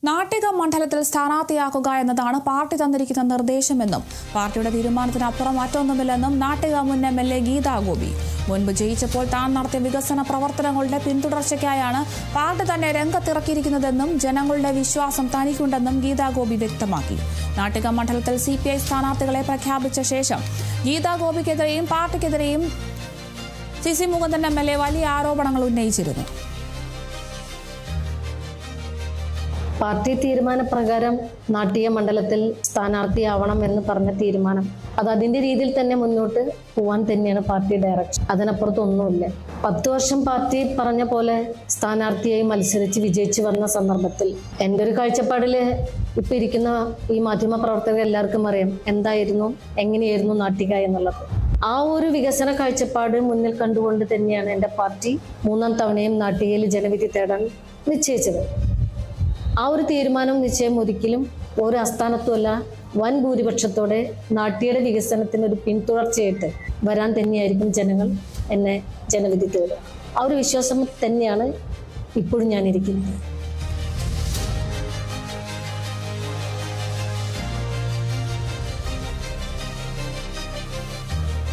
നാട്ടിക മണ്ഡലത്തിൽ സ്ഥാനാർത്ഥിയാക്കുക എന്നതാണ് പാർട്ടി തന്നിരിക്കുന്ന നിർദ്ദേശമെന്നും പാർട്ടിയുടെ തീരുമാനത്തിനപ്പുറം മറ്റൊന്നുമില്ലെന്നും നാട്ടിക മുൻ MLA ഗീതാ ഗോപി മുൻപ് ജയിച്ചപ്പോൾ താൻ നടത്തിയ വികസന പ്രവർത്തനങ്ങളുടെ പിന്തുടർച്ചയ്ക്കായാണ് പാർട്ടി തന്നെ രംഗത്തിറക്കിയിരിക്കുന്നതെന്നും ജനങ്ങളുടെ വിശ്വാസം തനിക്കുണ്ടെന്നും ഗീതാ ഗോപി വ്യക്തമാക്കി. നാട്ടിക മണ്ഡലത്തിൽ CPI സ്ഥാനാർത്ഥികളെ പ്രഖ്യാപിച്ച ശേഷം ഗീതാ ഗോപിക്കെതിരെയും പാർട്ടിക്കെതിരെയും CC മുകുന്ദൻ MLA വലിയ ആരോപണങ്ങൾ ഉന്നയിച്ചിരുന്നു. പാർട്ടി തീരുമാനപ്രകാരം നാട്ടിക മണ്ഡലത്തിൽ സ്ഥാനാർത്ഥിയാവണം എന്ന് പറഞ്ഞ തീരുമാനം അത് അതിൻ്റെ രീതിയിൽ തന്നെ മുന്നോട്ട് പോകാൻ തന്നെയാണ് പാർട്ടി ഡയറക്ഷൻ. അതിനപ്പുറത്തൊന്നുമില്ല. 10 വർഷം പാർട്ടി പറഞ്ഞ പോലെ സ്ഥാനാർത്ഥിയായി മത്സരിച്ച് വിജയിച്ചു വന്ന സന്ദർഭത്തിൽ എൻ്റെ ഒരു കാഴ്ചപ്പാടിൽ ഇപ്പം ഇരിക്കുന്ന ഈ മാധ്യമ പ്രവർത്തകർ എല്ലാവർക്കും അറിയാം എന്തായിരുന്നു എങ്ങനെയായിരുന്നു നാട്ടിക എന്നുള്ളത്. ആ ഒരു വികസന കാഴ്ചപ്പാട് മുന്നിൽ കണ്ടുകൊണ്ട് തന്നെയാണ് എൻ്റെ പാർട്ടി 3ാം തവണയും നാട്ടികയിൽ ജനവിധി തേടാൻ നിശ്ചയിച്ചത്. ആ ഒരു തീരുമാനം നിശ്ചയം ഒരിക്കലും ഒരു അസ്ഥാനത്തുമല്ല, വൻ ഭൂരിപക്ഷത്തോടെ നാട്ടിയുടെ വികസനത്തിന് ഒരു പിന്തുടർച്ചയായിട്ട് വരാൻ തന്നെയായിരിക്കും ജനങ്ങൾ എന്നെ ജനവിധി തേടുക. ആ ഒരു വിശ്വാസം തന്നെയാണ് ഇപ്പോഴും ഞാനിരിക്കുന്നത്.